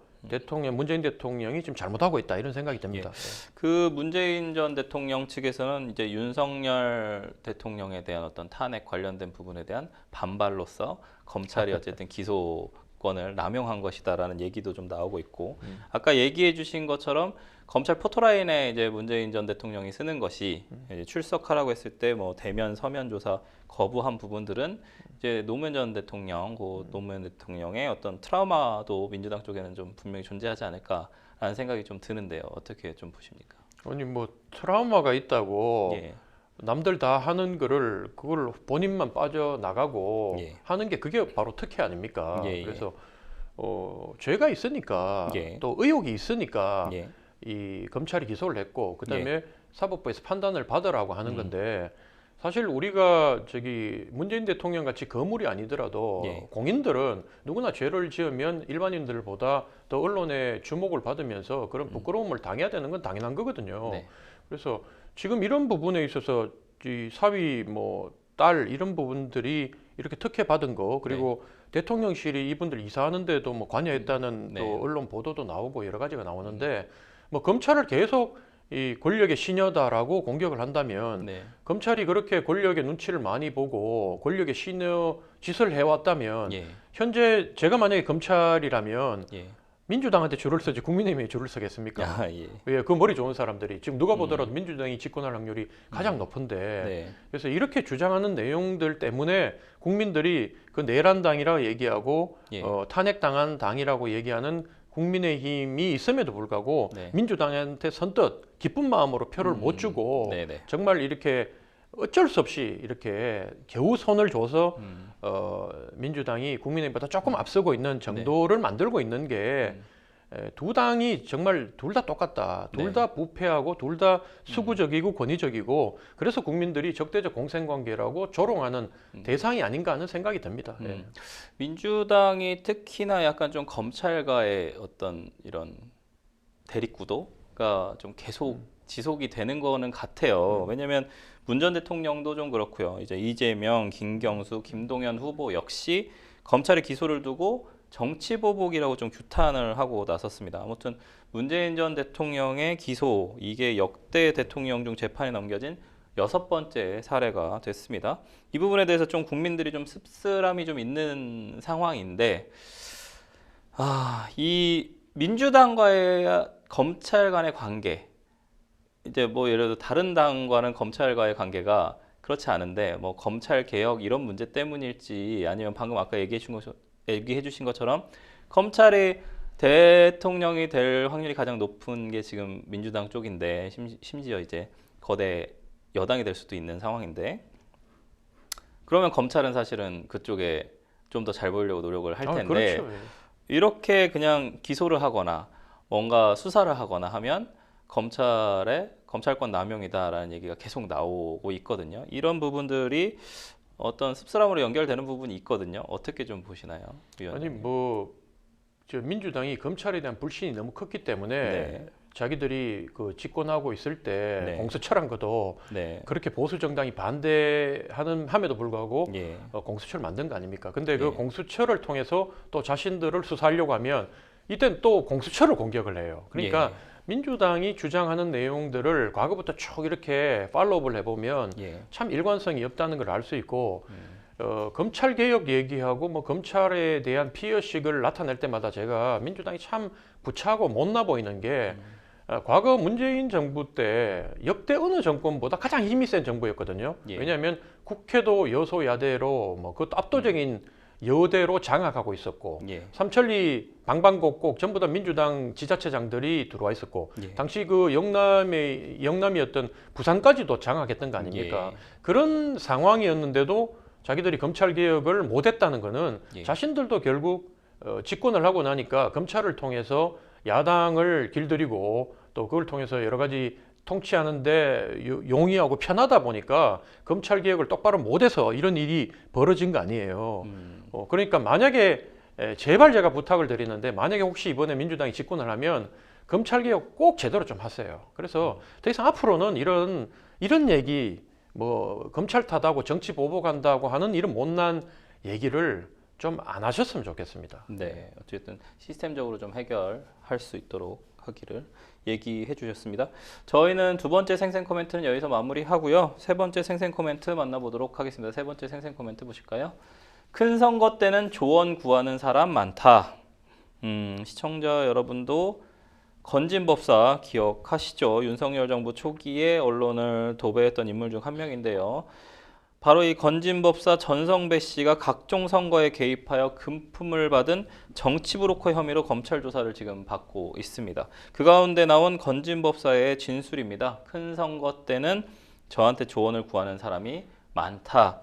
문재인 대통령이 지금 잘못하고 있다 이런 생각이 듭니다.
그 문재인 전 대통령 측에서는 이제 윤석열 대통령에 대한 어떤 탄핵 관련된 부분에 대한 반발로서 검찰이 어쨌든 기소권을 남용한 것이다라는 얘기도 좀 나오고 있고 아까 얘기해 주신 것처럼 검찰 포토라인에 이제 문재인 전 대통령이 쓰는 것이 이제 출석하라고 했을 때 뭐 대면 서면 조사 거부한 부분들은 이제 노무현 전 대통령, 노무현 대통령의 어떤 트라우마도 민주당 쪽에는 좀 분명히 존재하지 않을까라는 생각이 좀 드는데요. 어떻게 좀 보십니까?
아니 뭐 트라우마가 있다고
예.
남들 다 하는 거를 그걸 본인만 빠져나가고
예.
하는 게 그게 바로 특혜 아닙니까?
예, 예.
그래서 죄가 있으니까
예.
또 의혹이 있으니까
예.
이 검찰이 기소를 했고 그다음에 사법부에서 판단을 받으라고 하는 건데 사실 우리가 저기 문재인 대통령 같이 거물이 아니더라도
예.
공인들은 누구나 죄를 지으면 일반인들보다 더 언론의 주목을 받으면서 그런 부끄러움을 당해야 되는 건 당연한 거거든요.
네.
그래서 지금 이런 부분에 있어서 이 사위 뭐 딸 이런 부분들이 이렇게 특혜 받은 거 그리고 대통령실이 이분들 이사하는데도 뭐 관여했다는
네.
또 언론 보도도 나오고 여러 가지가 나오는데 뭐 검찰을 계속 이 권력의 시녀다라고 공격을 한다면
네.
검찰이 그렇게 권력의 눈치를 많이 보고 권력의 시녀 짓을 해왔다면
예.
현재 제가 만약에 검찰이라면
예.
민주당한테 줄을 서지 국민의힘에 줄을 서겠습니까?
아, 예.
예, 그 머리 좋은 사람들이 지금 누가 보더라도 민주당이 집권할 확률이 가장 높은데
네.
그래서 이렇게 주장하는 내용들 때문에 국민들이 그 내란당이라 얘기하고
예.
탄핵당한 당이라고 얘기하는 국민의힘이 있음에도 불구하고
네.
민주당한테 선뜻 기쁜 마음으로 표를 못 주고
네네.
정말 이렇게 어쩔 수 없이 이렇게 겨우 손을 줘서 민주당이 국민의힘보다 조금 앞서고 있는 정도를 만들고 있는 게 두 당이 정말 둘 다 똑같다. 둘 다 부패하고 둘 다 수구적이고 권위적이고 그래서 국민들이 적대적 공생관계라고 조롱하는 대상이 아닌가 하는 생각이 듭니다. 예.
민주당이 특히나 약간 좀 검찰과의 어떤 이런 대립구도가 좀 계속 지속이 되는 거는 같아요. 왜냐하면 문 전 대통령도 좀 그렇고요. 이제 이재명, 김경수, 김동연 후보 역시 검찰의 기소를 두고 정치 보복이라고 좀 규탄을 하고 나섰습니다. 아무튼 문재인 전 대통령의 기소 이게 역대 대통령 중 재판에 넘겨진 6번째 사례가 됐습니다. 이 부분에 대해서 좀 국민들이 좀 씁쓸함이 좀 있는 상황인데 이 민주당과의 검찰 간의 관계 이제 뭐 예를 들어 다른 당과는 검찰과의 관계가 그렇지 않은데 뭐 검찰 개혁 이런 문제 때문일지 아니면 방금 아까 얘기해 주신 것처럼 검찰이 대통령이 될 확률이 가장 높은 게 지금 민주당 쪽인데 심지어 이제 거대 여당이 될 수도 있는 상황인데 그러면 검찰은 사실은 그쪽에 좀 더 잘 보이려고 노력을 할 텐데
그렇죠.
이렇게 그냥 기소를 하거나 뭔가 수사를 하거나 하면 검찰권 남용이다라는 얘기가 계속 나오고 있거든요. 이런 부분들이 어떤 씁쓸함으로 연결되는 부분이 있거든요. 어떻게 좀 보시나요, 위원님?
아니 뭐 저 민주당이 검찰에 대한 불신이 너무 컸기 때문에 자기들이 그 집권하고 있을 때 공수처란 것도 그렇게 보수 정당이 함에도 불구하고 공수처를 만든 거 아닙니까? 근데 그 공수처를 통해서 또 자신들을 수사하려고 하면 이땐 또 공수처를 공격을 해요. 그러니까 민주당이 주장하는 내용들을 과거부터 쭉 이렇게 팔로우를 해보면 참 일관성이 없다는 걸 알 수 있고 검찰 개혁 얘기하고 뭐 검찰에 대한 피의식을 나타낼 때마다 제가 민주당이 참 부차하고 못나 보이는 게 과거 문재인 정부 때 역대 어느 정권보다 가장 힘이 센 정부였거든요. 왜냐하면 국회도 여소야대로 뭐 그것도 압도적인 여대로 장악하고 있었고 삼천리 방방곡곡 전부 다 민주당 지자체장들이 들어와 있었고 당시 그 영남이었던 부산까지도 장악했던 거 아닙니까? 그런 상황이었는데도 자기들이 검찰 개혁을 못했다는 거는 자신들도 결국 집권을 하고 나니까 검찰을 통해서 야당을 길들이고 또 그걸 통해서 여러 가지 통치하는데 용이하고 편하다 보니까 검찰 개혁을 똑바로 못해서 이런 일이 벌어진 거 아니에요. 그러니까 만약에 제발 제가 부탁을 드리는데 만약에 혹시 이번에 민주당이 집권을 하면 검찰 개혁 꼭 제대로 좀 하세요. 그래서 더 이상 앞으로는 이런 얘기 뭐 검찰 탓하고 정치 보복한다고 하는 이런 못난 얘기를 좀 안 하셨으면 좋겠습니다.
네, 어쨌든 시스템적으로 좀 해결할 수 있도록 하기를 얘기해 주셨습니다. 저희는 두 번째 생생 코멘트는 여기서 마무리하고요. 세 번째 생생 코멘트 만나보도록 하겠습니다. 세 번째 생생 코멘트 보실까요? 큰 선거 때는 조언 구하는 사람 많다. 시청자 여러분도 건진법사 기억하시죠? 윤석열 정부 초기에 언론을 도배했던 인물 중 한 명인데요. 바로 이 건진법사 전성배 씨가 각종 선거에 개입하여 금품을 받은 정치 브로커 혐의로 검찰 조사를 지금 받고 있습니다. 그 가운데 나온 건진법사의 진술입니다. 큰 선거 때는 저한테 조언을 구하는 사람이 많다.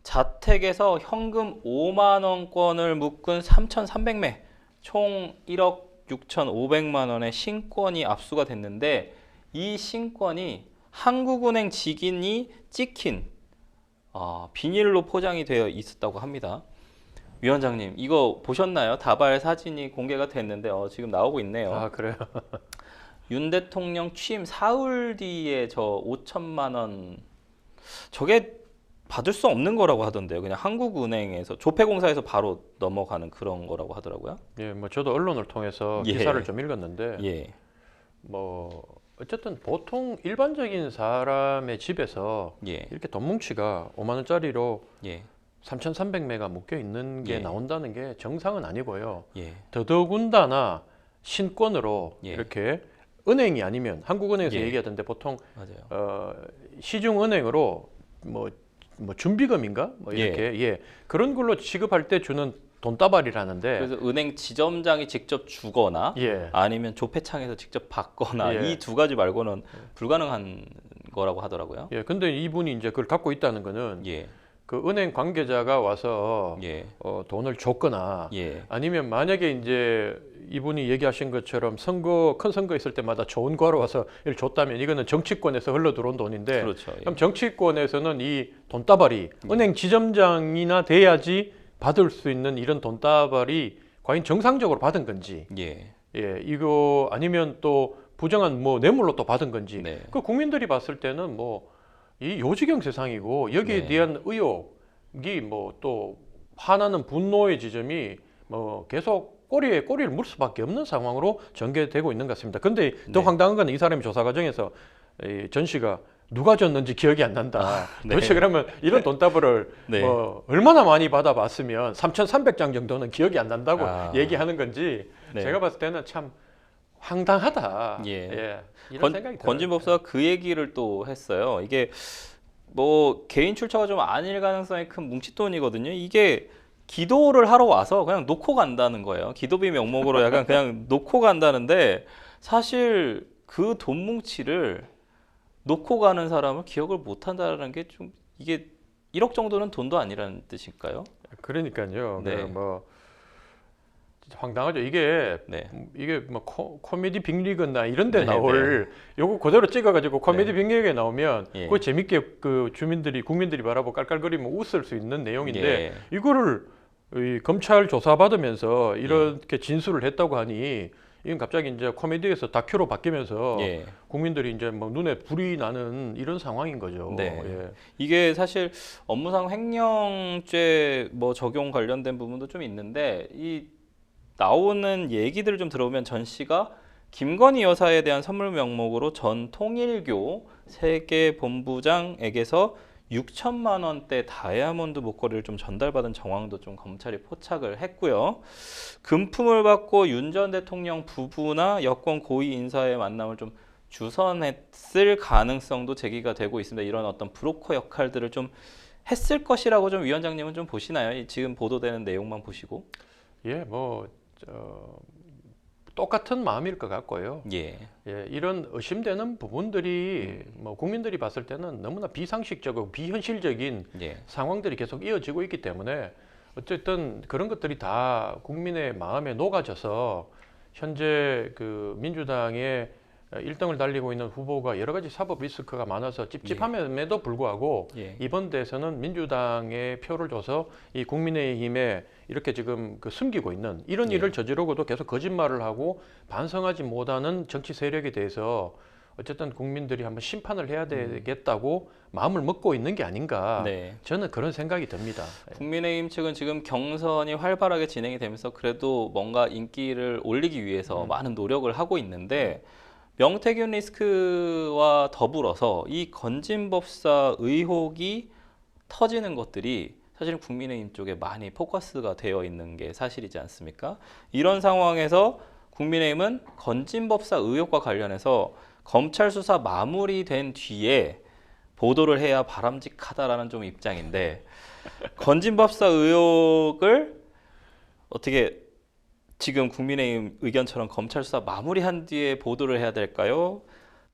자택에서 현금 5만 원권을 묶은 3,300매, 총 1억 6,500만 원의 신권이 압수가 됐는데 이 신권이 한국은행 직인이 찍힌 비닐로 포장이 되어 있었다고 합니다. 위원장님, 이거 보셨나요? 다발 사진이 공개가 됐는데 지금 나오고 있네요.
아, 그래요?
윤 대통령 취임 사흘 뒤에 저 5천만 원, 저게 받을 수 없는 거라고 하던데요. 그냥 한국은행에서 조폐공사에서 바로 넘어가는 그런 거라고 하더라고요.
예, 뭐 저도 언론을 통해서
예.
기사를 좀 읽었는데,
예,
뭐 어쨌든 보통 일반적인 사람의 집에서
예,
이렇게 돈 뭉치가 5만 원짜리로
예,
3,300매가 묶여 있는 게
예.
나온다는 게 정상은 아니고요.
예,
더더군다나 신권으로
예.
이렇게 은행이 아니면 한국은행에서
예.
얘기하던데 보통
맞아요.
시중은행으로 뭐 준비금인가 뭐 이렇게 예. 그런 걸로 지급할 때 주는 돈다발이라는데
그래서 은행 지점장이 직접 주거나
예.
아니면 조폐창에서 직접 받거나
예.
이 두 가지 말고는 불가능한 거라고 하더라고요.
예, 근데 이분이 이제 그걸 갖고 있다는 거는
예,
그 은행 관계자가 와서
예,
돈을 줬거나
예,
아니면 만약에 이제 이분이 얘기하신 것처럼 큰 선거 있을 때마다 좋은 거로 와서 이를 줬다면 이거는 정치권에서 흘러 들어온 돈인데
그렇죠. 예.
그럼 정치권에서는 이 돈다발이 은행 지점장이나 돼야지 받을 수 있는 이런 돈다발이 과연 정상적으로 받은 건지
예,
예, 이거 아니면 또 부정한 뭐 뇌물로 또 받은 건지
네.
그 국민들이 봤을 때는 뭐 이 요지경 세상이고 여기에
네.
대한 의혹이 뭐 또 화나는 분노의 지점이 뭐 계속 꼬리를 물 수밖에 없는 상황으로 전개되고 있는 것 같습니다. 근데 더
네.
황당한 건 이 사람이 조사 과정에서 전 씨가 누가 줬는지 기억이 안 난다.
네.
도대체 그러면 이런 돈다발을
네.
뭐 얼마나 많이 받아봤으면 3,300장 정도는 기억이 안 난다고
아.
얘기하는 건지
네.
제가 봤을 때는 참 황당하다.
예.
이런 생각이 들어요.
권진법사가 그 얘기를 또 했어요. 이게 뭐 개인 출처가 좀 아닐 가능성이 큰 뭉칫돈이거든요. 이게 기도를 하러 와서 그냥 놓고 간다는 거예요. 기도비 명목으로 약간 그냥 놓고 간다는데 사실 그 돈 뭉치를 놓고 가는 사람을 기억을 못 한다는 게 좀 이게 1억 정도는 돈도 아니라는 뜻일까요?
그러니까요.
네.
뭐 황당하죠. 이게
네.
뭐 코미디 빅리그나 이런 데
네,
나올 요거 그대로 찍어가지고 코미디
네.
빅리그에 나오면
예.
그거 재밌게 그 국민들이 바라보고 깔깔거리면 웃을 수 있는 내용인데
예.
이거를 이 검찰 조사 받으면서 이렇게 진술을 했다고 하니 이건 갑자기 이제 코미디에서 다큐로 바뀌면서
예.
국민들이 이제 뭐 눈에 불이 나는 이런 상황인 거죠.
네.
예.
이게 사실 업무상 횡령죄 뭐 적용 관련된 부분도 좀 있는데 이 나오는 얘기들을 좀 들어보면 전 씨가 김건희 여사에 대한 선물 명목으로 전 통일교 세계 본부장에게서 6천만 원대 다이아몬드 목걸이를 좀 전달받은 정황도 좀 검찰이 포착을 했고요. 금품을 받고 윤 전 대통령 부부나 여권 고위 인사의 만남을 좀 주선했을 가능성도 제기가 되고 있습니다. 이런 어떤 브로커 역할들을 좀 했을 것이라고 좀 위원장님은 좀 보시나요? 지금 보도되는 내용만 보시고.
예, 뭐 똑같은 마음일 것 같고요.
예.
예, 이런 의심되는 부분들이 뭐 국민들이 봤을 때는 너무나 비상식적이고 비현실적인
예.
상황들이 계속 이어지고 있기 때문에 어쨌든 그런 것들이 다 국민의 마음에 녹아져서 현재 그 민주당의 1등을 달리고 있는 후보가 여러 가지 사법 리스크가 많아서 찝찝함에도 불구하고
예.
이번 대선은 민주당에 표를 줘서 이 국민의힘에 이렇게 지금 그 숨기고 있는 이런
예.
일을 저지르고도 계속 거짓말을 하고 반성하지 못하는 정치 세력에 대해서 어쨌든 국민들이 한번 심판을 해야 되겠다고 마음을 먹고 있는 게 아닌가
네.
저는 그런 생각이 듭니다.
국민의힘 측은 지금 경선이 활발하게 진행이 되면서 그래도 뭔가 인기를 올리기 위해서 많은 노력을 하고 있는데 명태균 리스크와 더불어서 이 건진법사 의혹이 터지는 것들이 사실 국민의힘 쪽에 많이 포커스가 되어 있는 게 사실이지 않습니까? 이런 상황에서 국민의힘은 건진법사 의혹과 관련해서 검찰 수사 마무리된 뒤에 보도를 해야 바람직하다라는 좀 입장인데 건진법사 의혹을 어떻게 지금 국민의힘 의견처럼 검찰 수사 마무리한 뒤에 보도를 해야 될까요?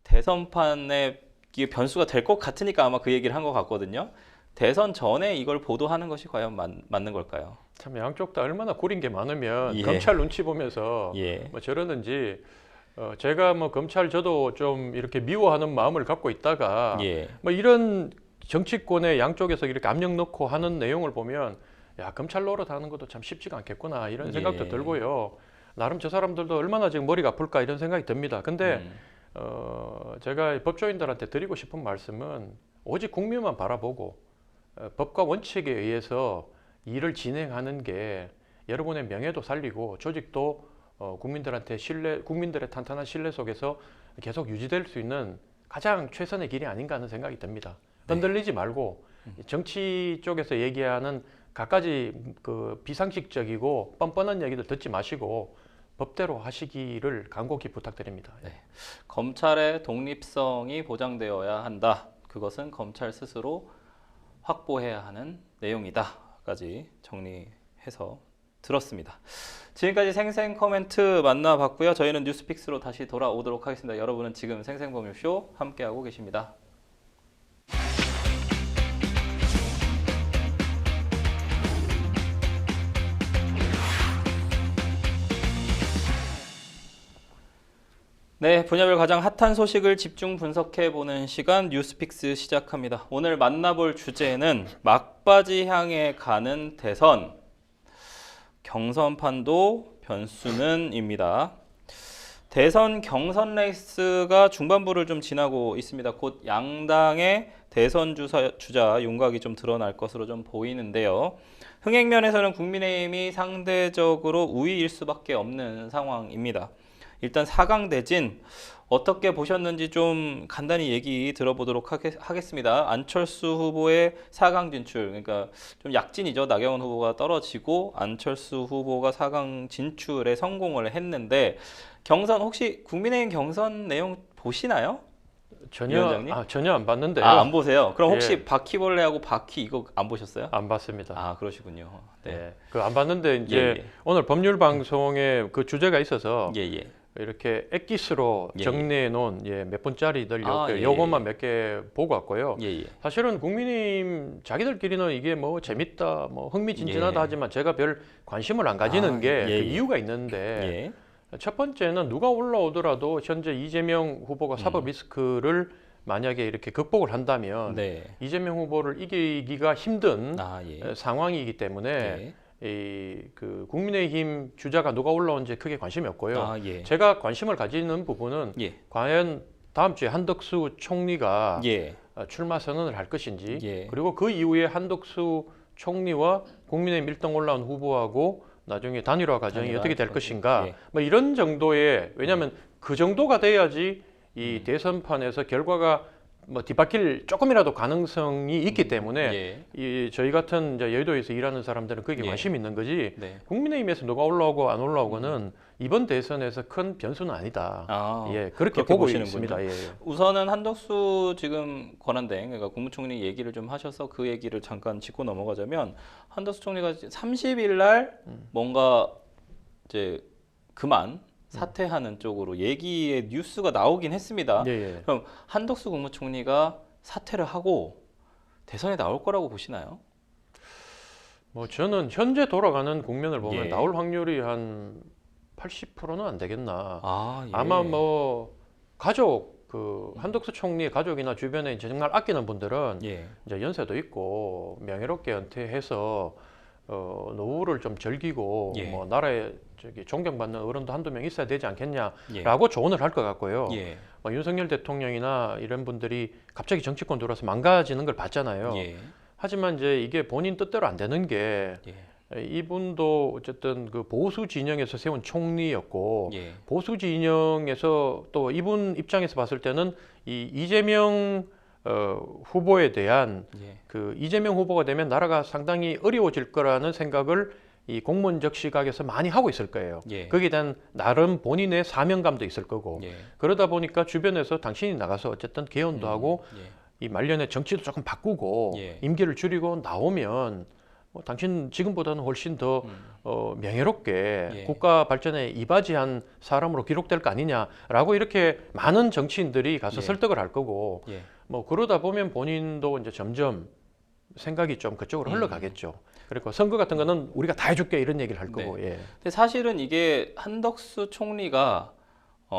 대선판에 이게 변수가 될 것 같으니까 아마 그 얘기를 한 것 같거든요. 대선 전에 이걸 보도하는 것이 과연 맞는 걸까요?
참 양쪽 다 얼마나 구린 게 많으면
예.
검찰 눈치 보면서
예.
뭐 저러는지 제가 뭐 검찰 저도 좀 이렇게 미워하는 마음을 갖고 있다가
예.
뭐 이런 정치권의 양쪽에서 이렇게 압력 넣고 하는 내용을 보면 야 검찰 노릇하는 것도 참 쉽지가 않겠구나 이런 생각도
예.
들고요. 나름 저 사람들도 얼마나 지금 머리가 아플까 이런 생각이 듭니다. 근데 제가 법조인들한테 드리고 싶은 말씀은 오직 국민만 바라보고 법과 원칙에 의해서 일을 진행하는 게 여러분의 명예도 살리고 조직도 국민들한테 국민들의 탄탄한 신뢰 속에서 계속 유지될 수 있는 가장 최선의 길이 아닌가 하는 생각이 듭니다. 흔들리지 말고 정치 쪽에서 얘기하는 갖가지 그 비상식적이고 뻔뻔한 얘기들 듣지 마시고 법대로 하시기를 간곡히 부탁드립니다.
네. 검찰의 독립성이 보장되어야 한다. 그것은 검찰 스스로 확보해야 하는 내용이다까지 정리해서 들었습니다. 지금까지 생생 코멘트 만나봤고요. 저희는 뉴스픽스로 다시 돌아오도록 하겠습니다. 여러분은 지금 생생범유쇼 함께하고 계십니다. 네, 분야별 가장 핫한 소식을 집중 분석해보는 시간 뉴스픽스 시작합니다. 오늘 만나볼 주제는 막바지 향해 가는 대선, 경선판도 변수는입니다. 대선 경선 레이스가 중반부를 좀 지나고 있습니다. 곧 양당의 대선 주자 윤곽이 좀 드러날 것으로 좀 보이는데요. 흥행면에서는 국민의힘이 상대적으로 우위일 수밖에 없는 상황입니다. 일단 4강 대진 어떻게 보셨는지 좀 간단히 얘기 들어보도록 하겠습니다. 안철수 후보의 4강 진출, 그러니까 좀 약진이죠. 나경원 후보가 떨어지고 안철수 후보가 4강 진출에 성공을 했는데 경선 혹시 국민의힘 경선 내용 보시나요?
전혀 안 봤는데요.
안 보세요? 그럼 혹시
예.
바퀴벌레하고 바퀴 이거 안 보셨어요?
안 봤습니다.
그러시군요. 네.
예. 그 안 봤는데 이제
예.
오늘 법률 방송에 그 주제가 있어서
예.
이렇게 엑기스로
예.
정리해 놓은 몇 분짜리들
예.
요것만 몇 개 보고 왔고요.
예.
사실은 국민의힘 자기들끼리는 이게 뭐 재밌다, 뭐 흥미진진하다
예.
하지만 제가 별 관심을 안 가지는 게 그 이유가 있는데 첫 번째는 누가 올라오더라도 현재 이재명 후보가 사법 리스크를 만약에 이렇게 극복을 한다면
네.
이재명 후보를 이기기가 힘든
예.
상황이기 때문에 그 국민의힘 주자가 누가 올라온지 크게 관심이 없고요.
예.
제가 관심을 가지는 부분은 과연 다음 주에 한덕수 총리가 출마 선언을 할 것인지 그리고 그 이후에 한덕수 총리와 국민의힘 1등 올라온 후보하고 나중에 단일화 과정이 어떻게 될 것인가 뭐 이런 정도의 왜냐하면 그 정도가 돼야지 이 대선판에서 결과가 뭐 뒤바뀔 조금이라도 가능성이 있기 때문에 저희 같은 이제 여의도에서 일하는 사람들은 그게 관심이 있는 거지 국민의힘에서 누가 올라오고 안 올라오고는 이번 대선에서 큰 변수는 아니다. 그렇게 보고 있습니다.
우선은 한덕수 지금 권한대행 그러니까 국무총리 얘기를 좀 하셔서 그 얘기를 잠깐 짚고 넘어가자면 한덕수 총리가 30일 날 뭔가 이제 그만 사퇴하는 쪽으로 얘기의 뉴스가 나오긴 했습니다. 그럼 한덕수 국무총리가 사퇴를 하고 대선에 나올 거라고 보시나요?
뭐 저는 현재 돌아가는 국면을 보면 나올 확률이 한 80%는 안 되겠나. 아마 뭐 가족 그 한덕수 총리의 가족이나 주변에 이제 정말 아끼는 분들은 이제 연세도 있고 명예롭게 은퇴해서 노후를 좀 즐기고 뭐 나라에 존경받는 어른도 한두 명 있어야 되지 않겠냐라고 조언을 할 것 같고요. 뭐 윤석열 대통령이나 이런 분들이 갑자기 정치권 들어와서 망가지는 걸 봤잖아요. 하지만 이제 이게 본인 뜻대로 안 되는 게 이분도 어쨌든 그 보수 진영에서 세운 총리였고 보수 진영에서 또 이분 입장에서 봤을 때는 이 이재명 후보에 대한 그 이재명 후보가 되면 나라가 상당히 어려워질 거라는 생각을 이 공무원적 시각에서 많이 하고 있을 거예요. 거기에 대한 나름 본인의 사명감도 있을 거고 그러다 보니까 주변에서 당신이 나가서 어쨌든 개헌도 하고 이 말년에 정치도 조금 바꾸고 임기를 줄이고 나오면 당신 지금보다는 훨씬 더 명예롭게
예.
국가 발전에 이바지한 사람으로 기록될 거 아니냐라고 이렇게 많은 정치인들이 가서
예.
설득을 할 거고
예.
뭐 그러다 보면 본인도 이제 점점 생각이 좀 그쪽으로 흘러가겠죠. 그리고 선거 같은 거는 우리가 다 해줄게 이런 얘기를 할 거고. 예.
근데 사실은 이게 한덕수 총리가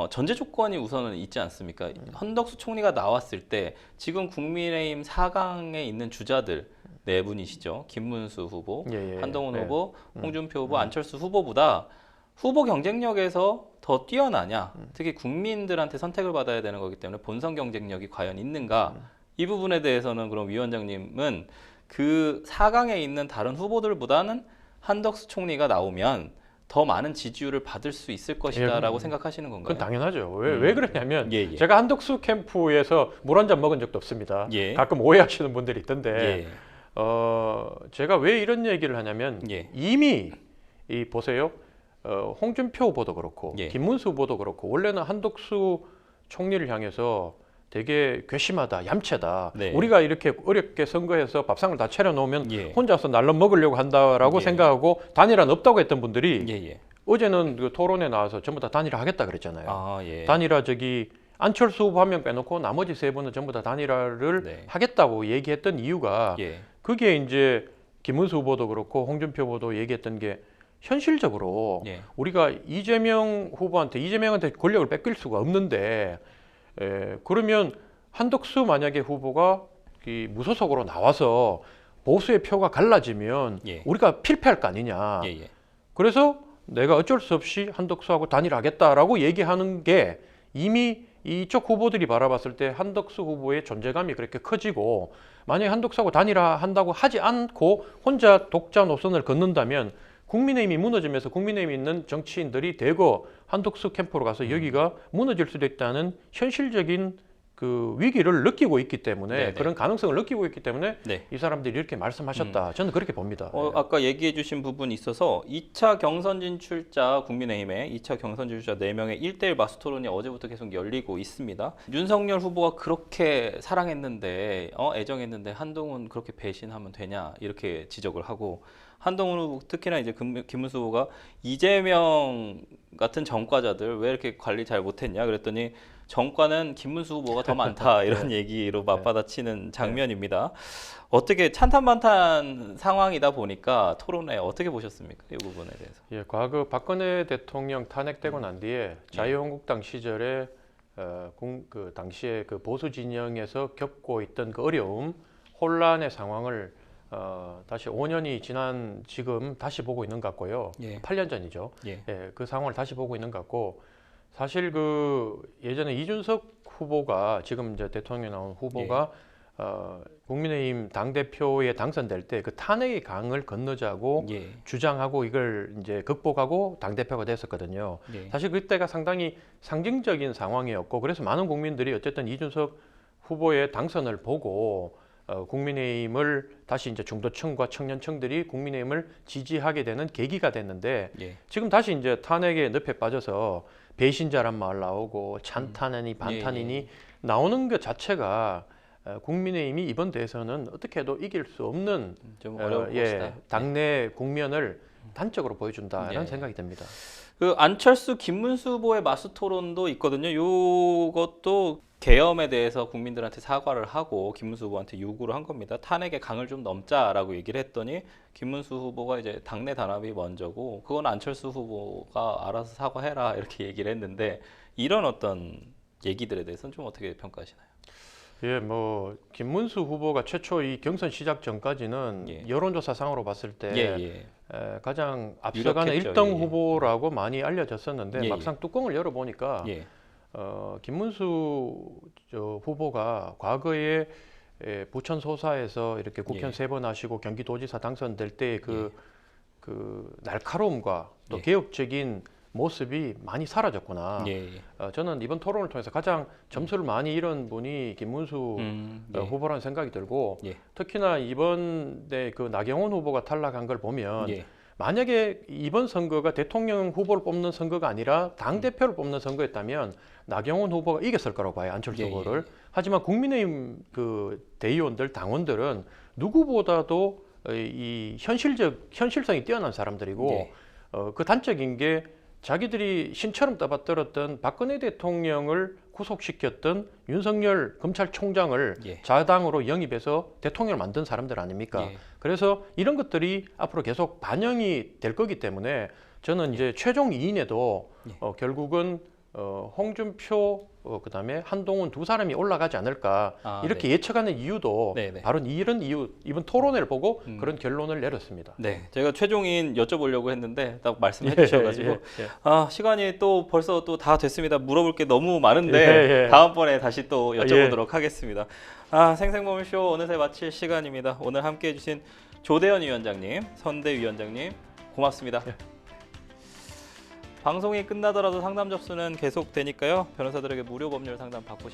전제 조건이 우선은 있지 않습니까? 한덕수 총리가 나왔을 때 지금 국민의힘 4강에 있는 주자들 네 분이시죠. 김문수 후보,
예, 예.
한동훈
예.
후보, 홍준표 후보, 안철수 후보보다 후보 경쟁력에서 더 뛰어나냐? 특히 국민들한테 선택을 받아야 되는 거기 때문에 본선 경쟁력이 과연 있는가? 이 부분에 대해서는 그럼 위원장님은 그 4강에 있는 다른 후보들보다는 한덕수 총리가 나오면 더 많은 지지율을 받을 수 있을 것이다라고 생각하시는 건가요?
그건 당연하죠. 왜 그러냐면
예, 예.
제가 한덕수 캠프에서 물 한 잔 먹은 적도 없습니다.
예.
가끔 오해하시는 분들이 있던데
예.
제가 왜 이런 얘기를 하냐면
예.
이미 보세요. 홍준표 후보도 그렇고
예.
김문수 후보도 그렇고 원래는 한덕수 총리를 향해서 되게 괘씸하다, 얌체다.
네.
우리가 이렇게 어렵게 선거해서 밥상을 다 차려놓으면
예.
혼자서 날로 먹으려고 한다라고
예.
생각하고 단일화는 없다고 했던 분들이
예.
어제는 그 토론에 나와서 전부 다 단일화 하겠다 그랬잖아요.
아, 예.
단일화 안철수 후보 한 명 빼놓고 나머지 세 분은 전부 다 단일화를
네.
하겠다고 얘기했던 이유가
예.
그게 이제 김문수 후보도 그렇고 홍준표 후보도 얘기했던 게 현실적으로
예.
우리가 이재명한테 권력을 뺏길 수가 없는데 그러면 한덕수 만약에 후보가 이 무소속으로 나와서 보수의 표가 갈라지면
예.
우리가 필패할 거 아니냐.
예.
그래서 내가 어쩔 수 없이 한덕수하고 단일하겠다라고 얘기하는 게 이미 이쪽 후보들이 바라봤을 때 한덕수 후보의 존재감이 그렇게 커지고 만약에 한덕수하고 단일화한다고 하지 않고 혼자 독자 노선을 걷는다면 국민의힘이 무너지면서 국민의힘에 있는 정치인들이 대거 한덕수 캠프로 가서 여기가 무너질 수도 있다는 현실적인 그 위기를 느끼고 있기 때문에
네네.
그런 가능성을 느끼고 있기 때문에
네.
이 사람들이 이렇게 말씀하셨다. 저는 그렇게 봅니다.
아까 얘기해 주신 부분이 있어서 2차 경선 진출자 국민의힘의 2차 경선 진출자 4명의 1대1 마스토론이 어제부터 계속 열리고 있습니다. 윤석열 후보가 그렇게 사랑했는데 애정했는데 한동훈 그렇게 배신하면 되냐 이렇게 지적을 하고 한동훈 후보 특히나 이제 김문수 후보가 이재명 같은 전과자들 왜 이렇게 관리 잘 못했냐 그랬더니 전과는 김문수 후보가 더 많다 이런 얘기로 맞받아치는 장면입니다. 어떻게 찬탄반탄 상황이다 보니까 토론회 어떻게 보셨습니까? 이 부분에 대해서.
예, 과거 박근혜 대통령 탄핵되고 난 뒤에 자유한국당 시절에 그 당시에 그 보수 진영에서 겪고 있던 그 어려움, 혼란의 상황을 다시 5년이 지난 지금 다시 보고 있는 것 같고요.
예.
8년 전이죠.
예.
예, 그 상황을 다시 보고 있는 것 같고 사실 그 예전에 이준석 후보가 지금 이제 대통령에 나온 후보가 국민의힘 당 대표에 당선될 때 그 탄핵의 강을 건너자고
예.
주장하고 이걸 이제 극복하고 당 대표가 됐었거든요.
예.
사실 그때가 상당히 상징적인 상황이었고 그래서 많은 국민들이 어쨌든 이준석 후보의 당선을 보고 국민의힘을 다시 이제 중도층과 청년층들이 국민의힘을 지지하게 되는 계기가 됐는데
예.
지금 다시 이제 탄핵의 늪에 빠져서 배신자란 말 나오고 찬탄이니 반탄이니 나오는 것 자체가 국민의힘이 이번 대선은 어떻게 해도 이길 수 없는
좀 어려울 것이다.
당내 국면을 단적으로 보여준다라는
예.
생각이 듭니다.
그 안철수 김문수 후보의 마스 토론도 있거든요. 이것도 계엄에 대해서 국민들한테 사과를 하고 김문수 후보한테 요구를 한 겁니다. 탄핵의 강을 좀 넘자라고 얘기를 했더니 김문수 후보가 이제 당내 단합이 먼저고 그건 안철수 후보가 알아서 사과해라 이렇게 얘기를 했는데 이런 어떤 얘기들에 대해서는 좀 어떻게 평가하시나요?
예, 뭐 김문수 후보가 최초 이 경선 시작 전까지는
예.
여론조사상으로 봤을 때 가장 앞서가는
유력했죠.
1등 후보라고 많이 알려졌었는데
예.
막상 뚜껑을 열어보니까
예.
김문수 후보가 과거에 부천 소사에서 이렇게 국회의원
예.
3번 하시고 경기도지사 당선될 때 그 날카로움과 또
예.
개혁적인 모습이 많이 사라졌구나.
예.
저는 이번 토론을 통해서 가장 점수를 많이 잃은 분이 김문수
예.
후보라는 생각이 들고
예.
특히나 이번에 그 나경원 후보가 탈락한 걸 보면
예.
만약에 이번 선거가 대통령 후보를 뽑는 선거가 아니라 당 대표를 뽑는 선거였다면 나경원 후보가 이겼을 거라고 봐요. 안철수
예.
후보를. 하지만 국민의힘 그 대의원들 당원들은 누구보다도 이 현실성이 뛰어난 사람들이고
예.
그 단적인 게 자기들이 신처럼 떠받들었던 박근혜 대통령을 구속시켰던 윤석열 검찰총장을
예.
자당으로 영입해서 대통령을 만든 사람들 아닙니까?
예.
그래서 이런 것들이 앞으로 계속 반영이 될 거기 때문에 저는 이제 최종 2인에도
예.
결국은 홍준표 그다음에 한동훈 두 사람이 올라가지 않을까 이렇게
네.
예측하는 이유도
네네.
바로 이런 이유 이번 토론회를 보고 그런 결론을 내렸습니다.
네, 제가 최종인 여쭤보려고 했는데 딱 말씀해
예,
주셔가지고
예.
시간이 또 벌써 또 다 됐습니다. 물어볼 게 너무 많은데
예, 예.
다음번에 다시 또 여쭤보도록 하겠습니다. 생생보험쇼 어느새 마칠 시간입니다. 오늘 함께해 주신 조대현 위원장님, 선대위원장님 고맙습니다.
예.
방송이 끝나더라도 상담 접수는 계속되니까요. 변호사들에게 무료 법률 상담 받고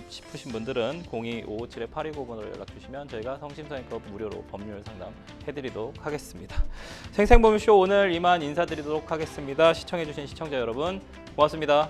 싶으신 분들은 02-557-8295번으로 연락 주시면 저희가 성심성의껏 무료로 법률 상담 해드리도록 하겠습니다. 생생보험쇼 오늘 이만 인사드리도록 하겠습니다. 시청해주신 시청자 여러분 고맙습니다.